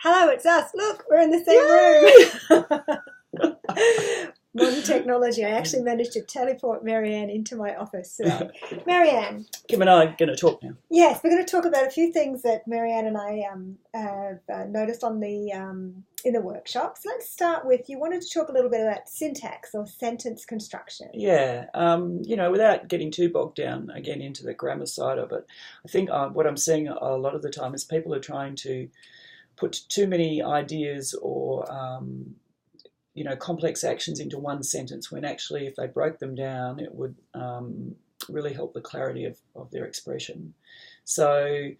Hello, it's us. Look, we're in the same room. Modern technology. I actually managed to teleport Marianne into my office today. Marianne. Kim and I are going to talk now. Yes, we're going to talk about a few things that Marianne and I have noticed on the in the workshops. Let's start with, you wanted to talk a little bit about syntax or sentence construction. Yeah, without getting too bogged down again into the grammar side of it, I think what I'm seeing a lot of the time is people are trying to put too many ideas or complex actions into one sentence, when actually if they broke them down it would really help the clarity of their expression. So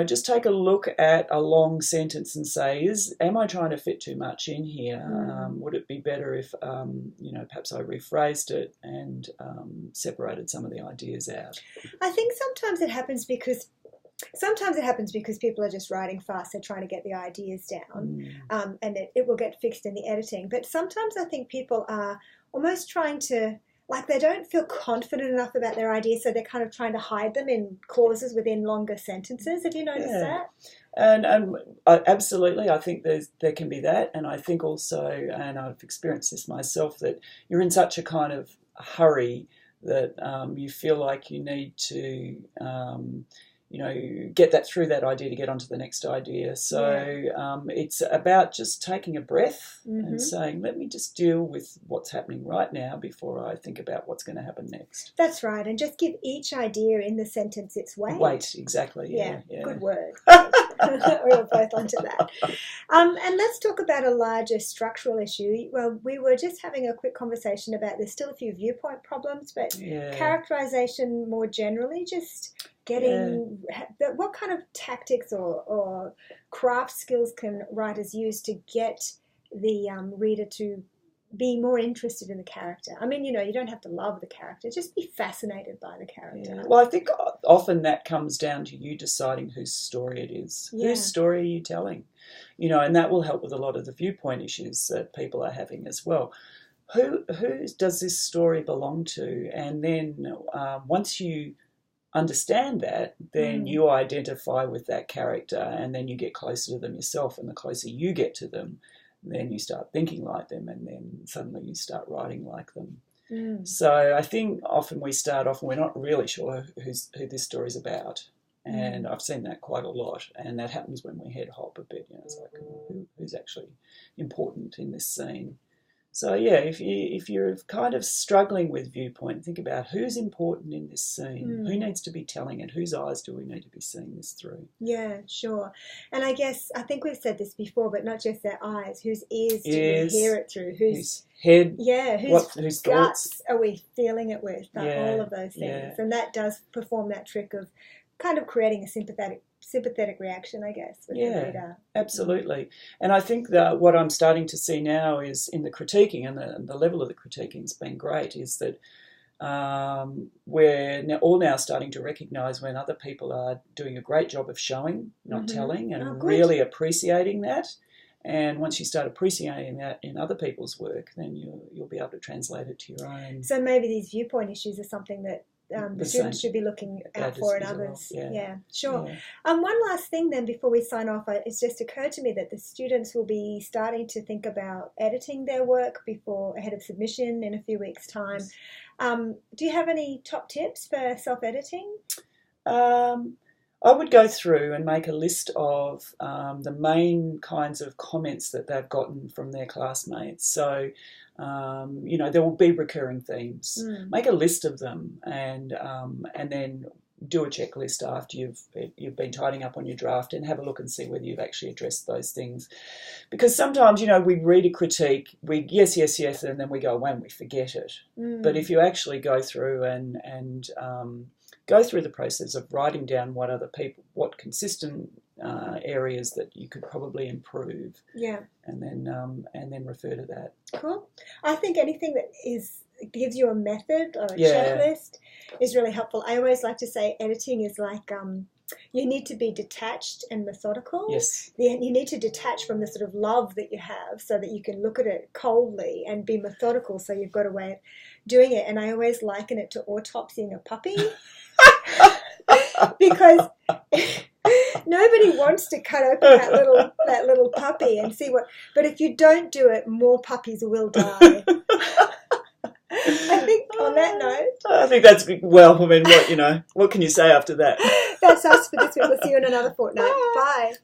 just take a look at a long sentence and say, am I trying to fit too much in here? Would it be better if perhaps I rephrased it and separated some of the ideas out? I think sometimes it happens because people are just writing fast. They're trying to get the ideas down, and it will get fixed in the editing. But sometimes I think people are almost trying to, they don't feel confident enough about their ideas, so they're kind of trying to hide them in clauses within longer sentences. Have you noticed that? And absolutely, I think there can be that. And I think also, and I've experienced this myself, that you're in such a kind of hurry that you feel like you need to get that through that idea to get onto the next idea. So it's about just taking a breath and saying, let me just deal with what's happening right now before I think about what's going to happen next. That's right. And just give each idea in the sentence its weight. Weight, exactly. Yeah. Good word. We were both onto that. And let's talk about a larger structural issue. Well, we were just having a quick conversation about there's still a few viewpoint problems, but characterization more generally, just getting what kind of tactics or craft skills can writers use to get the reader to be more interested in the character? I mean, you don't have to love the character, just be fascinated by the character. Yeah. Well, I think often that comes down to you deciding whose story it is. Yeah. Whose story are you telling? And that will help with a lot of the viewpoint issues that people are having as well. Who does this story belong to? And then once you understand that, then you identify with that character, and then you get closer to them yourself, and the closer you get to them, then you start thinking like them, and then suddenly you start writing like them. So I think often we start off and we're not really sure who this story's about, and I've seen that quite a lot, and that happens when we head hop a bit. It's like, who's actually important in this scene? So if you're kind of struggling with viewpoint, think about who's important in this scene, who needs to be telling it, whose eyes do we need to be seeing this through? Yeah, sure. And I think we've said this before, but not just their eyes, whose ears do we hear it through, whose head, whose guts thoughts are we feeling it with, all of those things. And that does perform that trick of kind of creating a sympathetic reaction, I guess, with the reader. Absolutely. And I think that what I'm starting to see now is in the critiquing, and the level of the critiquing has been great, is that we're all now starting to recognise when other people are doing a great job of showing, not telling, and really appreciating that. And once you start appreciating that in other people's work, then you'll be able to translate it to your own. So maybe these viewpoint issues are something that the students should be looking out for in others. Yeah, sure. Yeah. One last thing then before we sign off, it's just occurred to me that the students will be starting to think about editing their work ahead of submission in a few weeks' time. Do you have any top tips for self-editing? I would go through and make a list of the main kinds of comments that they've gotten from their classmates. So, there will be recurring themes. Make a list of them, and then do a checklist after you've been tidying up on your draft, and have a look and see whether you've actually addressed those things. Because sometimes, we read a critique, we yes, and then we go away and we forget it. But if you actually go through and go through the process of writing down what consistent areas that you could probably improve, and then refer to that. Cool. I think anything that gives you a method or a checklist is really helpful. I always like to say editing is like you need to be detached and methodical. Yes. You need to detach from the sort of love that you have, so that you can look at it coldly, and be methodical, so you've got a way of doing it. And I always liken it to autopsying a puppy. Because Nobody wants to cut open that little puppy and see what. But if you don't do it, more puppies will die. I think on that note, I think that's well. I mean, what can you say after that? That's us for this week. We'll see you in another fortnight. Bye.